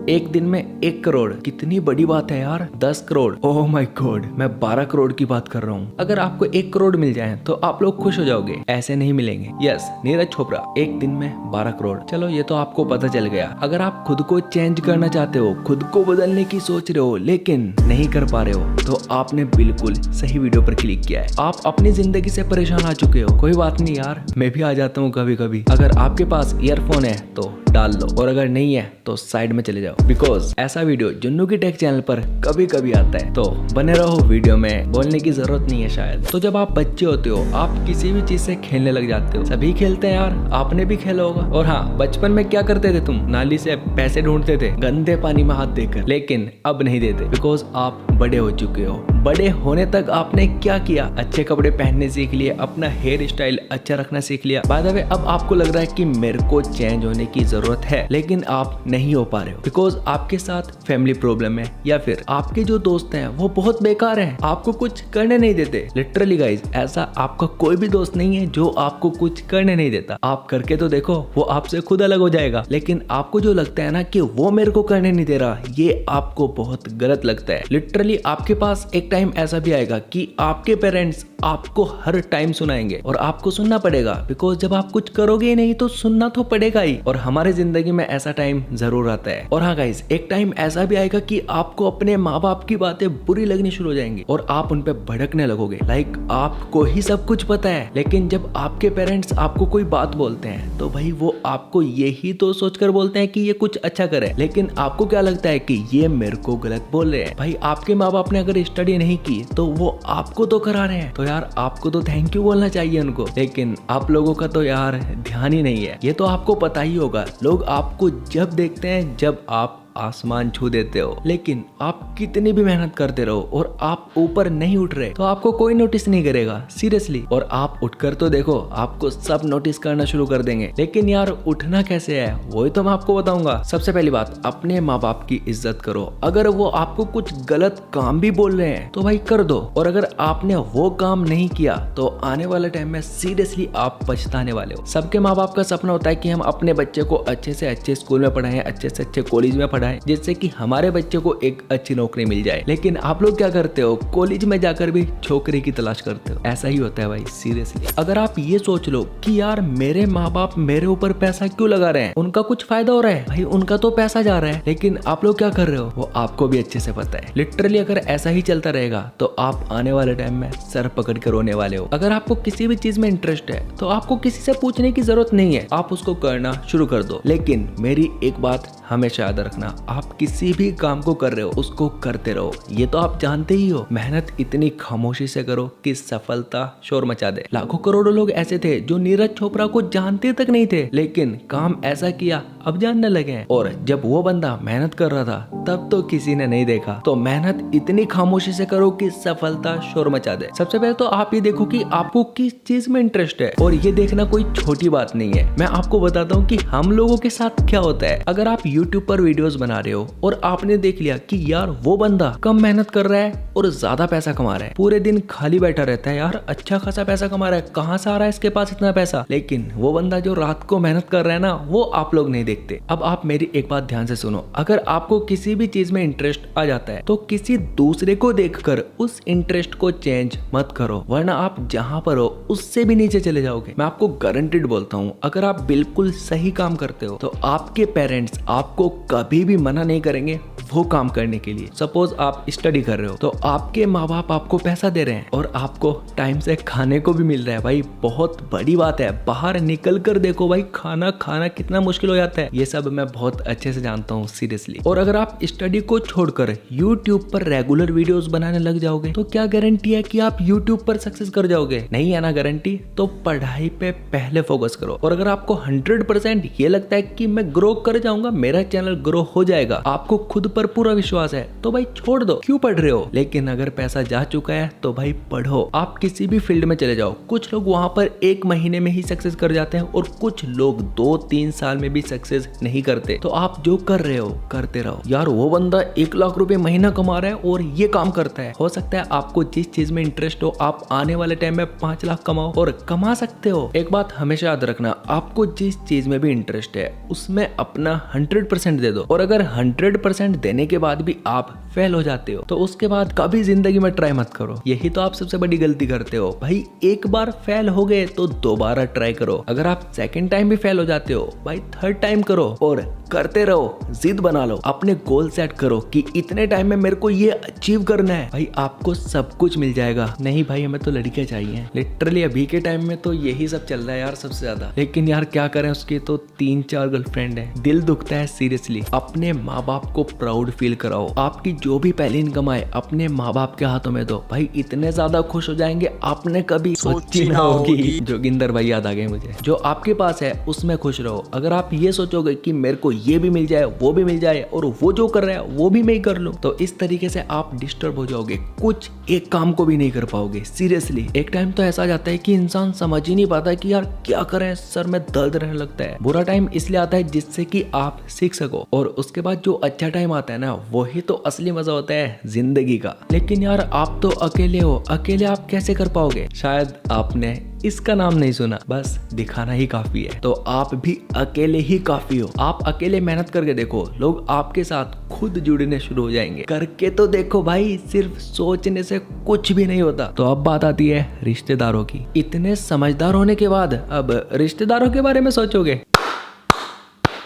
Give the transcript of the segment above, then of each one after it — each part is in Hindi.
एक दिन में 1 करोड़ कितनी बड़ी बात है यार। 10 करोड़, ओह माय गॉड, मैं 12 करोड़ की बात कर रहा हूँ। अगर आपको 1 करोड़ मिल जाए तो आप लोग खुश हो जाओगे, ऐसे नहीं मिलेंगे। यस, नीरज चोपड़ा एक दिन में 12 करोड़। चलो ये तो आपको पता चल गया। अगर आप खुद को चेंज करना चाहते हो, खुद को बदलने की सोच रहे हो लेकिन नहीं कर पा रहे हो, तो आपने बिल्कुल सही वीडियो पर क्लिक किया है। आप अपनी जिंदगी से परेशान आ चुके हो, कोई बात नहीं यार, मैं भी आ जाता हूँ कभी कभी। अगर आपके पास ईयरफोन है तो डाल लो, और अगर नहीं है तो साइड में चले जाओ, बिकॉज ऐसा वीडियो जुन्नू की टेक चैनल पर कभी कभी आता है। तो बने रहो वीडियो में, बोलने की जरूरत नहीं है शायद। तो जब आप बच्चे होते हो, आप किसी भी चीज से खेलने लग जाते हो। सभी खेलते हैं यार, आपने भी खेला होगा। और हाँ, बचपन में क्या करते थे तुम? नाली से पैसे ढूंढते थे गंदे पानी में हाथ देकर, लेकिन अब नहीं देते, बिकॉज आप बड़े हो चुके हो। बड़े होने तक आपने क्या किया? अच्छे कपड़े पहनने सीख लिए, अपना हेयर स्टाइल अच्छा रखना सीख लिया। बाय द वे, अब आपको लग रहा है कि मेरे को चेंज होने की जरूरत है, लेकिन आप नहीं हो पा रहे हो, बिकॉज आपके साथ फैमिली प्रॉब्लम है, या फिर आपके जो दोस्त हैं वो बहुत बेकार हैं, आपको कुछ करने नहीं देते। लिटरली गाइज, ऐसा आपका कोई भी दोस्त नहीं है जो आपको कुछ करने नहीं देता। आप करके तो देखो, वो आपसे खुद अलग हो जाएगा। लेकिन आपको जो लगता है ना कि वो मेरे को करने नहीं दे रहा, ये आपको बहुत गलत लगता है। लिटरली आपके पास एक टाइम ऐसा भी आएगा कि आपके पेरेंट्स आपको हर टाइम सुनाएंगे, और आपको सुनना पड़ेगा, बिकॉज जब आप कुछ करोगे ही नहीं तो सुनना तो पड़ेगा ही। और हमारे जिंदगी में ऐसा टाइम जरूर आता है। और हाँ गाइस, एक टाइम ऐसा भी आएगा कि आपको अपने माँ बाप की बातें बुरी लगनी शुरू हो जाएंगी, और आप उन पे भड़कने लगोगे। लाइक आपको ही सब कुछ पता है, लेकिन जब आपके पेरेंट्स आपको कोई बात बोलते हैं तो भाई वो आपको यही तो सोचकर बोलते हैं कि ये कुछ अच्छा करे, लेकिन आपको क्या लगता है कि ये मेरे को गलत बोल रहे हैं। भाई आपके माँ बाप ने अगर स्टडी नहीं की तो वो आपको तो करा रहे हैं, तो यार आपको तो थैंक यू बोलना चाहिए उनको। लेकिन आप लोगों का तो यार ध्यान ही नहीं है। ये तो आपको पता ही होगा, लोग आपको जब देखते हैं जब आप आसमान छू देते हो, लेकिन आप कितनी भी मेहनत करते रहो और आप ऊपर नहीं उठ रहे तो आपको कोई नोटिस नहीं करेगा, सीरियसली। और आप उठकर तो देखो, आपको सब नोटिस करना शुरू कर देंगे। लेकिन यार उठना कैसे है, वही तो मैं आपको बताऊंगा। सबसे पहली बात, अपने माँ बाप की इज्जत करो। अगर वो आपको कुछ गलत काम भी बोल रहे हैं तो भाई कर दो, और अगर आपने वो काम नहीं किया तो आने वाले टाइम में सीरियसली आप पछताने वाले हो। सबके माँ बाप का सपना होता है कि हम अपने बच्चे को अच्छे से अच्छे स्कूल में पढ़ाएं, अच्छे से अच्छे कॉलेज में पढ़ाएं, जिससे कि हमारे बच्चे को एक अच्छी नौकरी मिल जाए। लेकिन आप लोग क्या करते हो? कॉलेज में जाकर भी छोकरी की तलाश करते हो। ऐसा ही होता है भाई, सीरियसली। अगर आप ये सोच लो कि यार मेरे माँ बाप मेरे ऊपर पैसा क्यों लगा रहे हैं, उनका कुछ फायदा हो रहा है, भाई उनका तो पैसा जा रहा है, लेकिन आप लोग क्या कर रहे हो वो आपको भी अच्छे से पता है। लिटरली अगर ऐसा ही चलता रहेगा तो आप आने वाले टाइम में सर पकड़ कर रोने वाले हो। अगर आपको किसी भी चीज में इंटरेस्ट है तो आपको किसी से पूछने की जरूरत नहीं है, आप उसको करना शुरू कर दो। लेकिन मेरी एक बात हमेशा याद रखना, आप किसी भी काम को कर रहे हो उसको करते रहो। ये तो आप जानते ही हो, मेहनत इतनी खामोशी से करो कि सफलता शोर मचा दे। लाखों करोड़ों लोग ऐसे थे जो नीरज चोपड़ा को जानते तक नहीं थे, लेकिन काम ऐसा किया अब जानने लगे हैं। और जब वो बंदा मेहनत कर रहा था तब तो किसी ने नहीं देखा। तो मेहनत इतनी खामोशी से करो कि सफलता शोर मचा दे। सबसे पहले तो आप ये देखो कि आपको किस चीज में इंटरेस्ट है, और ये देखना कोई छोटी बात नहीं है। मैं आपको बताता हूँ कि हम लोगों के साथ क्या होता है। अगर आप YouTube पर वीडियोस बना रहे हो और आपने देख लिया कि यार वो बंदा कम मेहनत कर रहा है और ज्यादा पैसा कमा रहा है, पूरे दिन खाली बैठा रहता है, यार अच्छा खासा पैसा कमा रहा है, कहाँ से आ रहा है इसके पास इतना पैसा। लेकिन वो बंदा जो रात को मेहनत कर रहा है ना, वो आप लोग नहीं देखते। अब आप मेरी एक बात ध्यान से सुनो, अगर आपको किसी भी चीज में इंटरेस्ट आ जाता है तो किसी दूसरे को देखकर उस इंटरेस्ट को चेंज मत करो, वरना आप जहां पर हो उससे भी नीचे चले जाओगे। मैं आपको गारंटीड बोलता हूँ, अगर आप बिल्कुल सही काम करते हो तो आपके पेरेंट्स आपको कभी भी मना नहीं करेंगे वो काम करने के लिए। सपोज आप स्टडी कर रहे हो तो आपके माँ बाप आपको पैसा दे रहे हैं और आपको टाइम से खाने को भी मिल रहा है, भाई बहुत बड़ी बात है। बाहर निकल कर देखो भाई, खाना खाना कितना मुश्किल हो जाता है, ये सब मैं बहुत अच्छे से जानता हूँ, सीरियसली। और अगर आप स्टडी को छोड़कर YouTube पर रेगुलर वीडियोस बनाने लग जाओगे तो क्या गारंटी है कि आप YouTube पर सक्सेस कर जाओगे? नहीं है ना गारंटी। तो पढ़ाई पे पहले फोकस करो। और अगर आपको 100% ये लगता है कि मैं ग्रो कर जाऊंगा, मेरा चैनल ग्रो हो जाएगा, आपको खुद ऊपर पूरा विश्वास है तो भाई छोड़ दो, क्यों पढ़ रहे हो। लेकिन अगर पैसा जा चुका है तो भाई पढ़ो। आप किसी भी फील्ड में चले जाओ, कुछ लोग वहां पर 1 महीने में ही सक्सेस कर जाते हैं और कुछ लोग 2-3 साल में भी सक्सेस नहीं करते। तो आप जो कर रहे हो करते रहो यार। वो बंदा 1 लाख रुपए महीना कमा रहा है और ये काम करता है। हो सकता है आपको जिस चीज में इंटरेस्ट हो आप आने वाले टाइम में 5 लाख कमाओ और कमा सकते हो। एक बात हमेशा याद रखना, आपको जिस चीज में भी इंटरेस्ट है उसमें अपना 100% दे दो। और अगर 100% देने के बाद भी आप फेल हो जाते हो तो उसके बाद कभी जिंदगी में ट्राई मत करो। यही तो आप सबसे बड़ी गलती करते हो भाई। एक बार फेल हो गए तो दोबारा ट्राई करो। अगर आप सेकंड टाइम भी फेल हो जाते हो भाई 3rd टाइम करो और करते रहो। जिद बना लो, अपने गोल सेट करो कि इतने टाइम में मेरे को ये अचीव करना है। भाई आपको सब कुछ मिल जाएगा। नहीं भाई हमें तो लड़कियां चाहिए, लिटरली अभी के टाइम में तो यही सब चल रहा है यार सबसे ज्यादा। लेकिन यार क्या करें, उसके तो 3-4 गर्लफ्रेंड है। दिल दुखता है सीरियसली। अपने माँ बाप को प्राउड फील कराओ। आपकी जो भी पहली इनकम आए अपने माँ बाप के हाथों में दो। भाई इतने ज्यादा खुश हो जाएंगे आपने कभी सोची ना होगी। जोगिंदर भाई याद आ गए मुझे। जो आपके पास है उसमें खुश रहो। अगर आप ये सोचोगे कि मेरे को ये भी मिल जाए वो भी मिल जाए और वो जो कर रहा है वो भी मैं ही कर लूं, तो इस तरीके से आप डिस्टर्ब हो जाओगे, कुछ एक काम को भी नहीं कर पाओगे सीरियसली। एक टाइम तो ऐसा आ जाता है कि इंसान समझ ही नहीं पाता कि यार क्या करें, सर में दर्द रहने लगता है। बुरा टाइम इसलिए आता है जिससे कि आप सीख सको, और उसके बाद जो अच्छा टाइम आता है ना वही तो असली मजा होता है जिंदगी का। लेकिन यार आप तो अकेले हो, अकेले आप कैसे कर पाओगे। शायद आपने इसका नाम नहीं सुना, बस दिखाना ही काफी है। तो आप भी अकेले ही काफी हो। आप अकेले मेहनत करके देखो, लोग आपके साथ खुद जुड़ने शुरू हो जाएंगे। करके तो देखो भाई, सिर्फ सोचने से कुछ भी नहीं होता। तो अब बात आती है रिश्तेदारों की। इतने समझदार होने के बाद अब रिश्तेदारों के बारे में सोचोगे।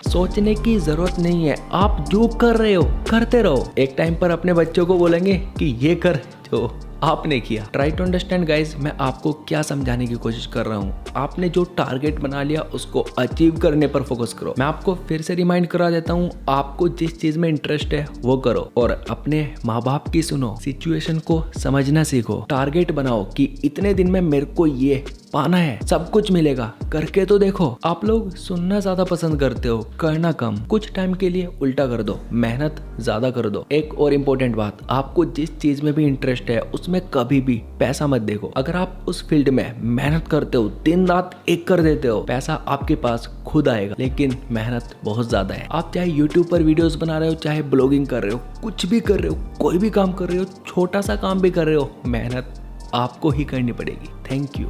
सोचने की जरूरत नहीं है, आप जो कर रहे हो करते रहो। एक टाइम पर अपने बच्चों को बोलेंगे कि ये कर जो आपने किया। ट्राई टू अंडरस्टैंड गाइज, मैं आपको क्या समझाने की कोशिश कर रहा हूँ। आपने जो टारगेट बना लिया उसको अचीव करने पर फोकस करो। मैं आपको फिर से रिमाइंड करा देता हूँ, आपको जिस चीज में इंटरेस्ट है वो करो और अपने माँ बाप की सुनो। सिचुएशन को समझना सीखो। टारगेट बनाओ कि इतने दिन में मेरे को ये पाना है, सब कुछ मिलेगा। करके तो देखो। आप लोग सुनना ज्यादा पसंद करते हो, करना कम। कुछ टाइम के लिए उल्टा कर दो, मेहनत ज्यादा कर दो। एक और इम्पोर्टेंट बात, आपको जिस चीज में भी इंटरेस्ट है उसमें कभी भी पैसा मत देखो। अगर आप उस फील्ड में मेहनत करते हो, दिन रात एक कर देते हो, पैसा आपके पास खुद आएगा। लेकिन मेहनत बहुत ज्यादा है। आप चाहे यूट्यूब पर वीडियोस बना रहे हो, चाहे ब्लॉगिंग कर रहे हो, कुछ भी कर रहे हो, कोई भी काम कर रहे हो, छोटा सा काम भी कर रहे हो, मेहनत आपको ही करनी पड़ेगी। Thank you.